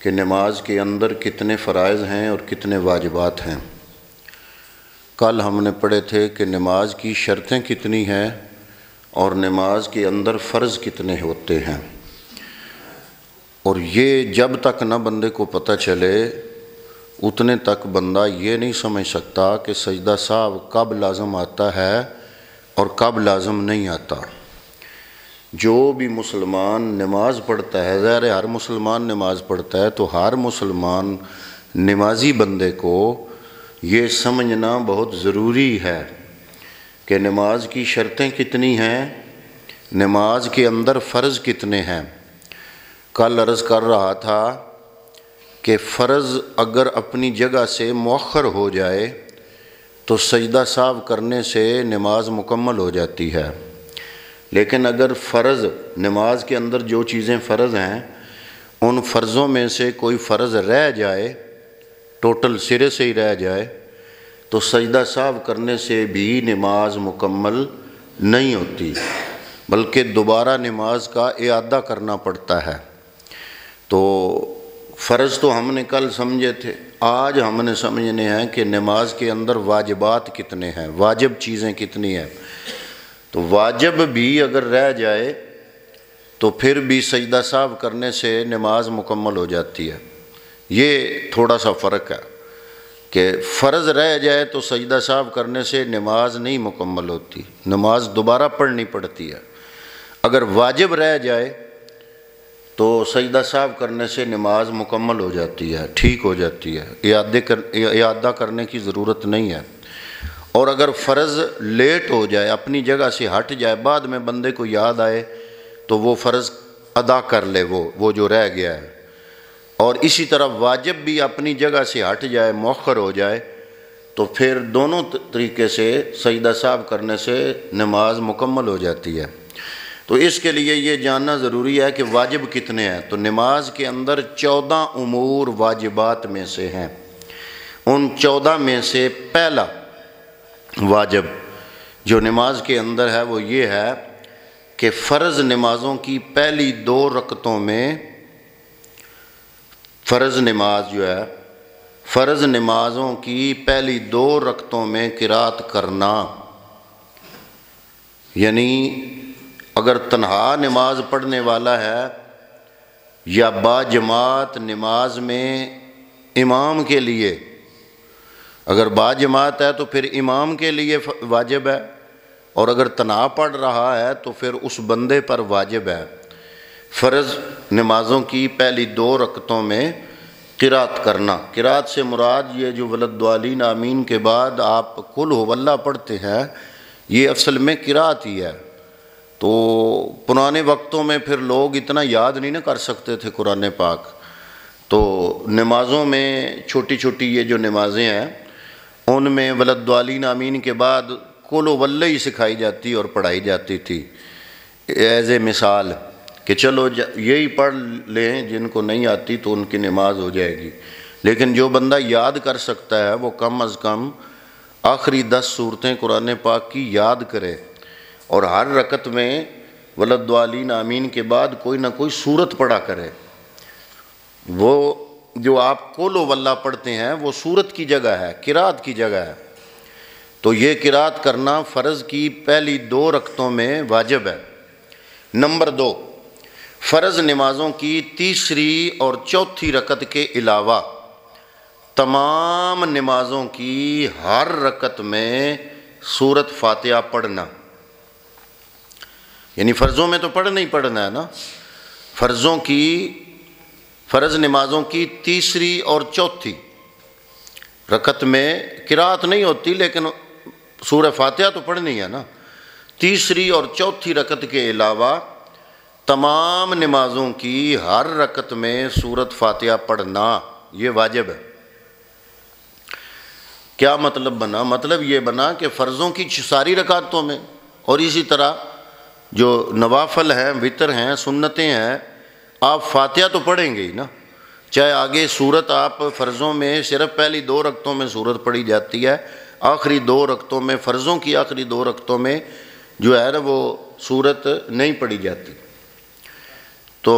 کہ نماز کے اندر کتنے فرائض ہیں اور کتنے واجبات ہیں۔ کل ہم نے پڑھے تھے کہ نماز کی شرطیں کتنی ہیں اور نماز کے اندر فرض کتنے ہوتے ہیں، اور یہ جب تک نہ بندے کو پتہ چلے اتنے تک بندہ یہ نہیں سمجھ سکتا کہ سجدہ سہو کب لازم آتا ہے اور کب لازم نہیں آتا۔ جو بھی مسلمان نماز پڑھتا ہے، ظاہر ہے ہر مسلمان نماز پڑھتا ہے، تو ہر مسلمان نمازی بندے کو یہ سمجھنا بہت ضروری ہے کہ نماز کی شرطیں کتنی ہیں، نماز کے اندر فرض کتنے ہیں۔ کل عرض کر رہا تھا کہ فرض اگر اپنی جگہ سے مؤخر ہو جائے تو سجدہ سہو کرنے سے نماز مکمل ہو جاتی ہے، لیکن اگر فرض نماز کے اندر جو چیزیں فرض ہیں ان فرضوں میں سے کوئی فرض رہ جائے، ٹوٹل سرے سے ہی رہ جائے، تو سجدہ سہو کرنے سے بھی نماز مکمل نہیں ہوتی، بلکہ دوبارہ نماز کا اعادہ کرنا پڑتا ہے۔ تو فرض تو ہم نے کل سمجھے تھے، آج ہم نے سمجھنے ہیں کہ نماز کے اندر واجبات کتنے ہیں، واجب چیزیں کتنی ہیں۔ تو واجب بھی اگر رہ جائے تو پھر بھی سجدہ سہو کرنے سے نماز مکمل ہو جاتی ہے۔ یہ تھوڑا سا فرق ہے کہ فرض رہ جائے تو سجدہ سہو کرنے سے نماز نہیں مکمل ہوتی، نماز دوبارہ پڑھنی پڑتی ہے۔ اگر واجب رہ جائے تو سجدہ سہو کرنے سے نماز مکمل ہو جاتی ہے، ٹھیک ہو جاتی ہے، اعادہ کرنے کی ضرورت نہیں ہے۔ اور اگر فرض لیٹ ہو جائے، اپنی جگہ سے ہٹ جائے، بعد میں بندے کو یاد آئے تو وہ فرض ادا کر لے وہ جو رہ گیا ہے۔ اور اسی طرح واجب بھی اپنی جگہ سے ہٹ جائے، مؤخر ہو جائے، تو پھر دونوں طریقے سے سجدہ سہو کرنے سے نماز مکمل ہو جاتی ہے۔ تو اس کے لیے یہ جاننا ضروری ہے کہ واجب کتنے ہیں۔ تو نماز کے اندر 14 امور واجبات میں سے ہیں۔ ان 14 میں سے پہلا واجب جو نماز کے اندر ہے وہ یہ ہے کہ فرض نمازوں کی پہلی 2 رکعتوں میں، فرض نماز جو ہے، فرض نمازوں کی پہلی 2 رکعتوں میں قرات کرنا، یعنی اگر تنہا نماز پڑھنے والا ہے یا با جماعت نماز میں امام کے لیے، اگر با جماعت ہے تو پھر امام کے لیے واجب ہے، اور اگر تنہا پڑھ رہا ہے تو پھر اس بندے پر واجب ہے فرض نمازوں کی پہلی 2 رکعتوں میں قرات کرنا۔ قرات سے مراد یہ جو ولدالین آمین کے بعد آپ قل هو اللہ پڑھتے ہیں، یہ اصل میں قرات ہی ہے۔ تو پرانے وقتوں میں پھر لوگ اتنا یاد نہیں نہ کر سکتے تھے قرآن پاک، تو نمازوں میں چھوٹی چھوٹی یہ جو نمازیں ہیں ان میں ولدالین آمین کے بعد قل هو اللہ ہی سکھائی جاتی اور پڑھائی جاتی تھی، ایز اے مثال کہ چلو یہی پڑھ لیں، جن کو نہیں آتی تو ان کی نماز ہو جائے گی۔ لیکن جو بندہ یاد کر سکتا ہے وہ کم از کم آخری 10 سورتیں قرآن پاک کی یاد کرے، اور ہر رکعت میں ولدالین آمین کے بعد کوئی نہ کوئی سورت پڑھا کرے۔ وہ جو آپ قل هو اللہ پڑھتے ہیں وہ سورت کی جگہ ہے، قرات کی جگہ ہے۔ تو یہ قرات کرنا فرض کی پہلی 2 رکعتوں میں واجب ہے۔ نمبر 2، فرض نمازوں کی تیسری اور چوتھی رکعت کے علاوہ تمام نمازوں کی ہر رکعت میں سورت فاتحہ پڑھنا، یعنی فرضوں میں تو پڑھنا ہی پڑھنا ہے نا۔ فرض نمازوں کی تیسری اور چوتھی رکعت میں قرات نہیں ہوتی، لیکن سورہ فاتحہ تو پڑھنی ہے نا۔ تیسری اور چوتھی رکعت کے علاوہ تمام نمازوں کی ہر رکعت میں سورت فاتحہ پڑھنا یہ واجب ہے۔ کیا مطلب بنا؟ مطلب یہ بنا کہ فرضوں کی ساری رکعتوں میں، اور اسی طرح جو نوافل ہیں، وتر ہیں، سنتیں ہیں، آپ فاتحہ تو پڑھیں گے ہی نا، چاہے آگے سورت آپ فرضوں میں صرف پہلی 2 رکعتوں میں سورت پڑھی جاتی ہے، آخری 2 رکعتوں میں، فرضوں کی آخری 2 رکعتوں میں جو ہے نا وہ سورت نہیں پڑھی جاتی۔ تو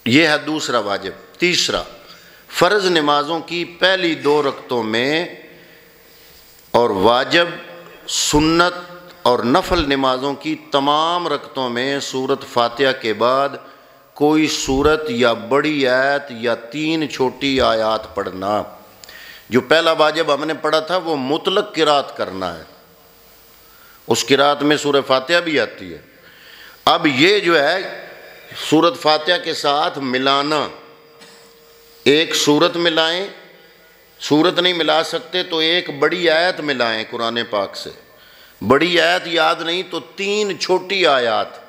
یہ ہے دوسرا واجب۔ تیسرا، فرض نمازوں کی پہلی 2 رکعتوں میں اور واجب، سنت اور نفل نمازوں کی تمام رکعتوں میں سورۃ فاتحہ کے بعد کوئی سورت یا بڑی آیت یا 3 چھوٹی آیات پڑھنا۔ جو پہلا واجب ہم نے پڑھا تھا وہ مطلق قرات کرنا ہے، اس قرات میں سورہ فاتحہ بھی آتی ہے۔ اب یہ جو ہے سورۃ فاتحہ کے ساتھ ملانا، ایک سورت ملائیں، سورت نہیں ملا سکتے تو ایک بڑی آیت ملائیں قرآن پاک سے، بڑی آیت یاد نہیں تو 3 چھوٹی آیات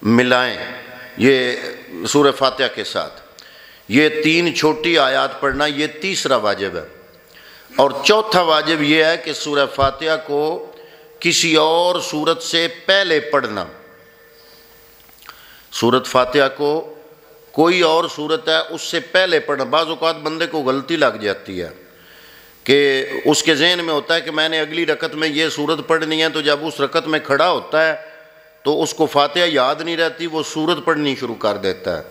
ملائیں یہ سورہ فاتحہ کے ساتھ، یہ 3 چھوٹی آیات پڑھنا، یہ تیسرا واجب ہے۔ اور چوتھا واجب یہ ہے کہ سورہ فاتحہ کو کسی اور سورت سے پہلے پڑھنا۔ سورۃ فاتحہ کو کوئی اور سورت ہے اس سے پہلے پڑھنا۔ بعض اوقات بندے کو غلطی لگ جاتی ہے کہ اس کے ذہن میں ہوتا ہے کہ میں نے اگلی رکعت میں یہ سورت پڑھنی ہے، تو جب اس رکعت میں کھڑا ہوتا ہے تو اس کو فاتحہ یاد نہیں رہتی، وہ سورت پڑھنی شروع کر دیتا ہے۔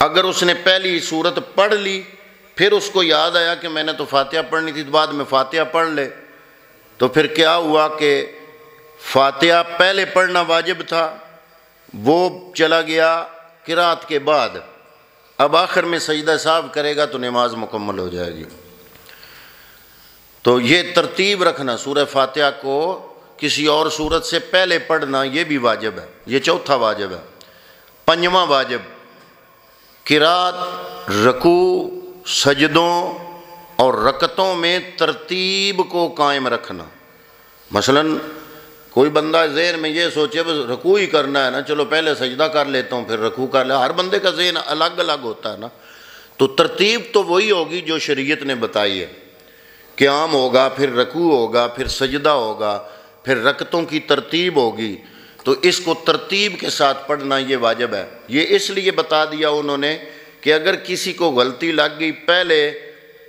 اگر اس نے پہلی سورت پڑھ لی پھر اس کو یاد آیا کہ میں نے تو فاتحہ پڑھنی تھی، تو بعد میں فاتحہ پڑھ لے، تو پھر کیا ہوا کہ فاتحہ پہلے پڑھنا واجب تھا، وہ چلا گیا قرات کے بعد، اب آخر میں سجدہ سہو کرے گا تو نماز مکمل ہو جائے گی۔ تو یہ ترتیب رکھنا، سورہ فاتحہ کو کسی اور سورت سے پہلے پڑھنا، یہ بھی واجب ہے، یہ چوتھا واجب ہے۔ پنجواں واجب، قرات، رکوع، سجدوں اور رکعتوں میں ترتیب کو قائم رکھنا۔ مثلا کوئی بندہ ذہن میں یہ سوچے بس رکوع ہی کرنا ہے نا، چلو پہلے سجدہ کر لیتا ہوں پھر رکوع کر لے، ہر بندے کا ذہن الگ الگ ہوتا ہے نا، تو ترتیب تو وہی ہوگی جو شریعت نے بتائی ہے، قیام ہوگا، پھر رکوع ہوگا، پھر سجدہ ہوگا، پھر رکعتوں کی ترتیب ہوگی، تو اس کو ترتیب کے ساتھ پڑھنا یہ واجب ہے۔ یہ اس لیے بتا دیا انہوں نے کہ اگر کسی کو غلطی لگ گئی، پہلے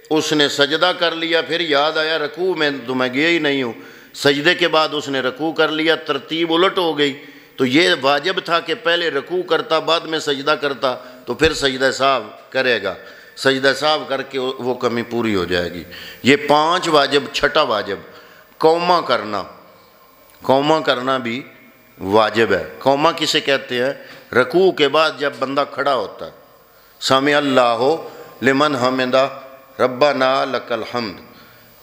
اس نے سجدہ کر لیا پھر یاد آیا رکوع میں تو میں گیا ہی نہیں ہوں، سجدے کے بعد اس نے رکوع کر لیا، ترتیب الٹ ہو گئی، تو یہ واجب تھا کہ پہلے رکوع کرتا بعد میں سجدہ کرتا، تو پھر سجدہ سہو کرے گا، سجدہ سہو کر کے وہ کمی پوری ہو جائے گی۔ یہ 5 واجب۔ چھٹا واجب، قومہ کرنا، قومہ کرنا بھی واجب ہے۔ قومہ کسے کہتے ہیں؟ رکوع کے بعد جب بندہ کھڑا ہوتا ہے، سمع اللہ لمن حمدہ ربنا لک الحمد،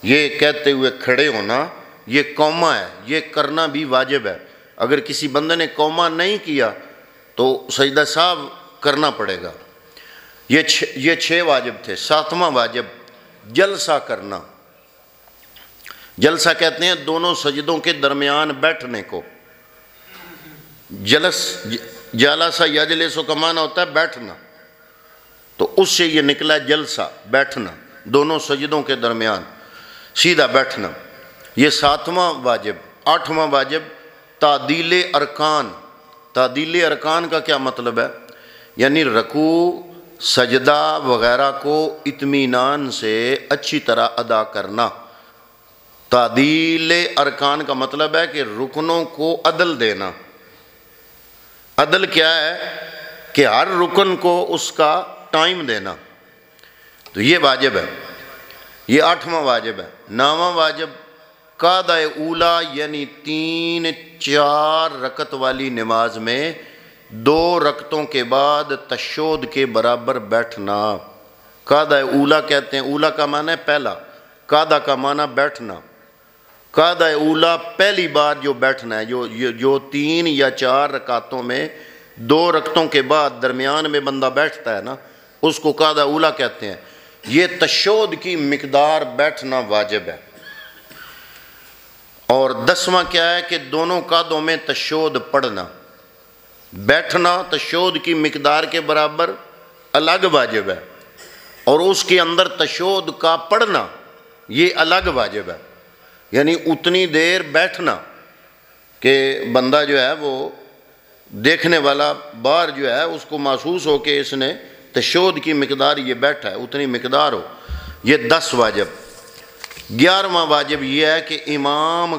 یہ کہتے ہوئے کھڑے ہونا، یہ قومہ ہے، یہ کرنا بھی واجب ہے۔ اگر کسی بندے نے قومہ نہیں کیا تو سجدہ سہو کرنا پڑے گا۔ یہ 6 واجب تھے۔ 7واں واجب، جلسہ کرنا۔ جلسہ کہتے ہیں دونوں سجدوں کے درمیان بیٹھنے کو۔ جلسہ یجلس کا معنی ہوتا ہے بیٹھنا، تو اس سے یہ نکلا جلسہ، بیٹھنا، دونوں سجدوں کے درمیان سیدھا بیٹھنا، یہ 7واں واجب۔ 8واں واجب، تعدیل ارکان۔ تعدیل ارکان کا کیا مطلب ہے؟ یعنی رکوع، سجدہ وغیرہ کو اطمینان سے اچھی طرح ادا کرنا۔ تعدیل ارکان کا مطلب ہے کہ رکنوں کو عدل دینا۔ عدل کیا ہے؟ کہ ہر رکن کو اس کا ٹائم دینا، تو یہ واجب ہے، یہ 8واں واجب ہے۔ 9واں واجب، قعدہ اولا، یعنی 3-4 رکعت والی نماز میں 2 رکعتوں کے بعد تشہد کے برابر بیٹھنا۔ قعدہ اولا کہتے ہیں، اولا کا معنی ہے پہلا، قعدہ کا معنی بیٹھنا۔ قعدہ اولا پہلی بار جو بیٹھنا ہے، جو 3 یا 4 رکعتوں میں 2 رکعتوں کے بعد درمیان میں بندہ بیٹھتا ہے نا، اس کو قعدہ اولا کہتے ہیں۔ یہ تشہد کی مقدار بیٹھنا واجب ہے۔ اور 10واں کیا ہے کہ دونوں قعدوں میں تشہد پڑھنا۔ بیٹھنا تشہد کی مقدار کے برابر الگ واجب ہے، اور اس کے اندر تشہد کا پڑھنا یہ الگ واجب ہے، یعنی اتنی دیر بیٹھنا کہ بندہ جو ہے وہ دیکھنے والا باہر جو ہے اس کو محسوس ہو کہ اس نے تشہد کی مقدار یہ بیٹھا ہے، اتنی مقدار ہو، یہ 10 واجب۔ 11واں واجب یہ ہے کہ امام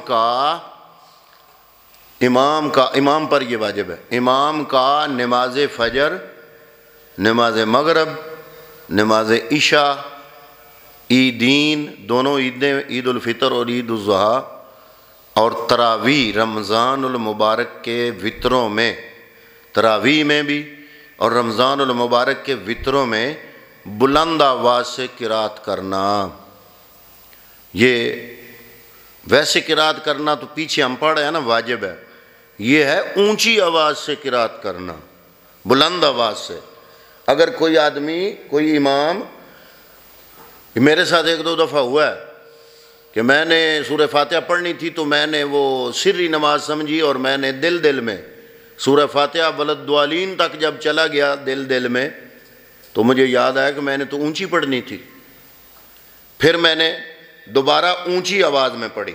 پر یہ واجب ہے، امام کا نماز فجر نماز مغرب، نماز عشاء، عیدین، دونوں عیدیں، عید الفطر اور عید الاضحیٰ، اور تراویح رمضان المبارک کے وطروں میں، تراویح میں بھی اور رمضان المبارک کے وطروں میں بلند آواز سے قرات کرنا۔ یہ ویسے قرات کرنا تو پیچھے ہم پڑھ رہے ہیں نا، واجب ہے، یہ ہے اونچی آواز سے قرات کرنا، بلند آواز سے۔ اگر کوئی آدمی، کوئی امام، میرے ساتھ ایک دو دفعہ ہوا ہے کہ میں نے سورہ فاتحہ پڑھنی تھی تو میں نے وہ سری نماز سمجھی اور میں نے دل میں سورہ فاتحہ ولدالین تک جب چلا گیا دل میں، تو مجھے یاد آیا کہ میں نے تو اونچی پڑھنی تھی۔ پھر میں نے دوبارہ اونچی آواز میں پڑھی۔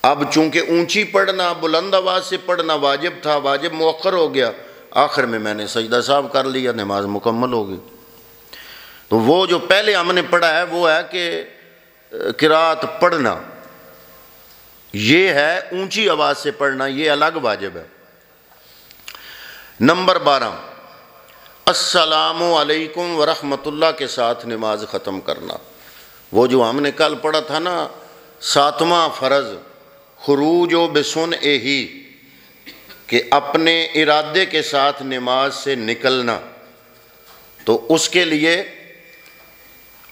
اب چونکہ اونچی پڑھنا، بلند آواز سے پڑھنا واجب تھا، واجب مؤخر ہو گیا، آخر میں نے سجدہ صاحب کر لیا، نماز مکمل ہو گئی۔ تو وہ جو پہلے ہم نے پڑھا ہے وہ ہے کہ قرات پڑھنا، یہ ہے اونچی آواز سے پڑھنا، یہ الگ واجب ہے۔ نمبر 12، السلام علیکم ورحمۃ اللہ کے ساتھ نماز ختم کرنا۔ وہ جو ہم نے کل پڑھا تھا نا 7واں فرض، خروج و بسنعہ، کہ اپنے ارادے کے ساتھ نماز سے نکلنا، تو اس کے لیے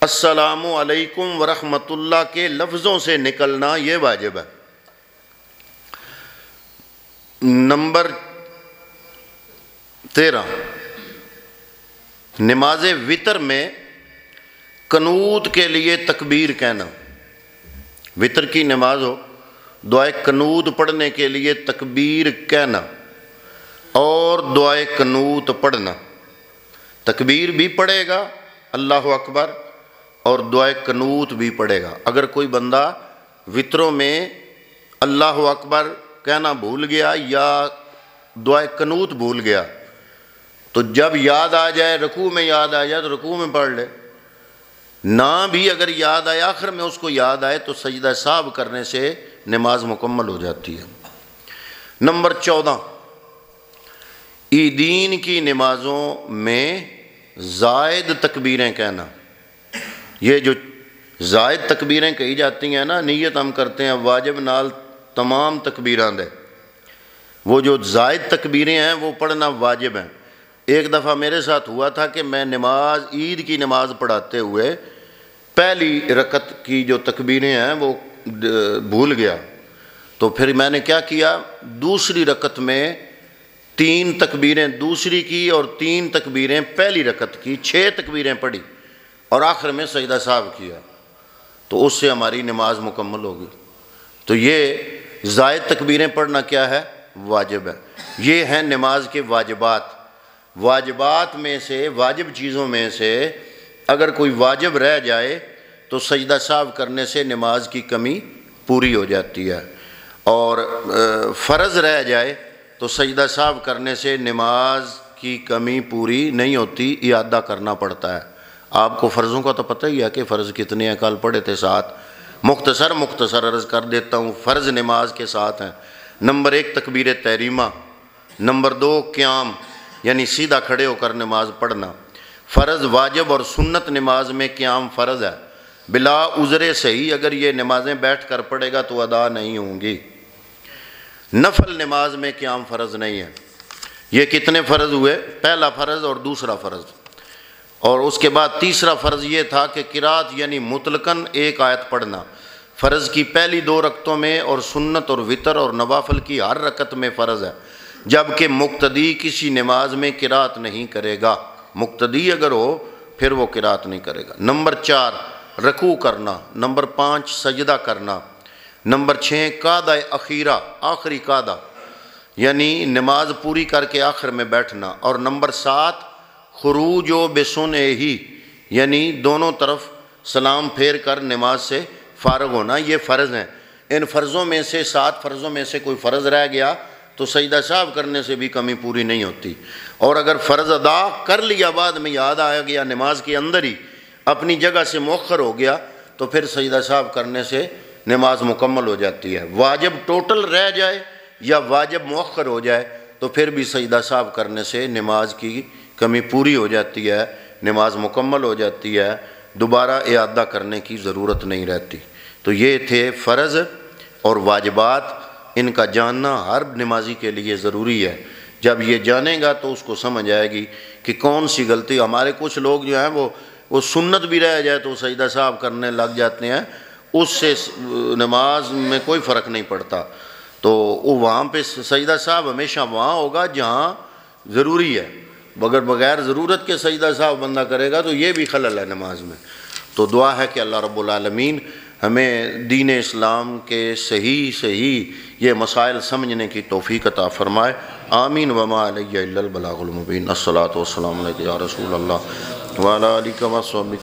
السلام علیکم ورحمۃ اللہ کے لفظوں سے نکلنا یہ واجب ہے۔ نمبر 13، نماز وتر میں قنوت کے لیے تکبیر کہنا۔ وتر کی نماز ہو، دعائے قنوت پڑھنے کے لیے تکبیر کہنا اور دعائے قنوت پڑھنا۔ تکبیر بھی پڑھے گا اللہ اکبر اور دعائے قنوت بھی پڑھے گا۔ اگر کوئی بندہ وطروں میں اللہ اکبر کہنا بھول گیا یا دعائے قنوت بھول گیا تو جب یاد آ جائے، رکوع میں یاد آ جائے تو رکوع میں پڑھ لے، نہ بھی اگر یاد آئے، آخر میں اس کو یاد آئے تو سجدہ سہو کرنے سے نماز مکمل ہو جاتی ہے۔ نمبر 14، عیدین کی نمازوں میں زائد تکبیریں کہنا۔ یہ جو زائد تکبیریں کہی جاتی ہیں نا، نیت ہم کرتے ہیں واجب نال تمام تکبیراں دے، وہ جو زائد تکبیریں ہیں وہ پڑھنا واجب ہیں۔ ایک دفعہ میرے ساتھ ہوا تھا کہ میں نماز، عید کی نماز پڑھاتے ہوئے پہلی رکعت کی جو تکبیریں ہیں وہ بھول گیا، تو پھر میں نے کیا کیا، دوسری رکعت میں 3 تکبیریں دوسری کی اور 3 تکبیریں پہلی رکعت کی، 6 تکبیریں پڑھی اور آخر میں سجدہ سہو کیا، تو اس سے ہماری نماز مکمل ہوگی۔ تو یہ زائد تکبیریں پڑھنا کیا ہے؟ واجب ہے۔ یہ ہیں نماز کے واجبات۔ واجبات میں سے، واجب چیزوں میں سے اگر کوئی واجب رہ جائے تو سجدہ سہو کرنے سے نماز کی کمی پوری ہو جاتی ہے، اور فرض رہ جائے تو سجدہ سہو کرنے سے نماز کی کمی پوری نہیں ہوتی، اعادہ کرنا پڑتا ہے۔ آپ کو فرضوں کا تو پتہ ہی ہے کہ فرض کتنے ہیں، کل پڑھے تھے 7، مختصر عرض کر دیتا ہوں۔ فرض نماز کے ساتھ ہیں، نمبر 1 تکبیر تحریمہ، نمبر 2 قیام یعنی سیدھا کھڑے ہو کر نماز پڑھنا۔ فرض، واجب اور سنت نماز میں قیام فرض ہے، بلا عذر صحیح اگر یہ نمازیں بیٹھ کر پڑھے گا تو ادا نہیں ہوں گی۔ نفل نماز میں قیام فرض نہیں ہے۔ یہ کتنے فرض ہوئے؟ پہلا فرض اور دوسرا فرض، اور اس کے بعد تیسرا فرض یہ تھا کہ قرات یعنی مطلقاً 1 آیت پڑھنا۔ فرض کی پہلی 2 رکعتوں میں اور سنت اور وتر اور نوافل کی ہر رکعت میں فرض ہے، جبکہ مقتدی کسی نماز میں قرات نہیں کرے گا۔ مقتدی اگر ہو پھر وہ قرات نہیں کرے گا۔ نمبر 4 رکوع کرنا، نمبر 5 سجدہ کرنا، نمبر 6 قعدہ اخیرہ، آخری قعدہ یعنی نماز پوری کر کے آخر میں بیٹھنا، اور نمبر 7 خروج و بسنعہ یعنی دونوں طرف سلام پھیر کر نماز سے فارغ ہونا۔ یہ فرض ہیں۔ ان فرضوں میں سے 7 فرضوں میں سے کوئی فرض رہ گیا تو سجدہ سہو کرنے سے بھی کمی پوری نہیں ہوتی، اور اگر فرض ادا کر لیا بعد میں یاد آیا گیا نماز کے اندر ہی اپنی جگہ سے مؤخر ہو گیا تو پھر سجدہ سہو کرنے سے نماز مکمل ہو جاتی ہے۔ واجب ٹوٹل رہ جائے یا واجب مؤخر ہو جائے تو پھر بھی سجدہ سہو کرنے سے نماز کی کمی پوری ہو جاتی ہے، نماز مکمل ہو جاتی ہے، دوبارہ اعادہ کرنے کی ضرورت نہیں رہتی۔ تو یہ تھے فرض اور واجبات، ان کا جاننا ہر نمازی کے لیے ضروری ہے۔ جب یہ جانے گا تو اس کو سمجھ آئے گی کہ کون سی غلطی۔ ہمارے کچھ لوگ جو ہیں وہ سنت بھی رہ جائے تو سجدہ صاحب کرنے لگ جاتے ہیں، اس سے نماز میں کوئی فرق نہیں پڑتا۔ تو وہاں پہ سجدہ صاحب ہمیشہ وہاں ہوگا جہاں ضروری ہے، مگر بغیر ضرورت کے سجدہ صاحب بندہ کرے گا تو یہ بھی خلل ہے نماز میں۔ تو دعا ہے کہ اللہ رب العالمین ہمیں دین اسلام کے صحیح یہ مسائل سمجھنے کی توفیق عطا فرمائے۔ آمین۔ وما علیہ الا البلاغ المبین۔ الصلاۃ والسلام علیک یا رسول اللہ وعلی آلک وصحبہ۔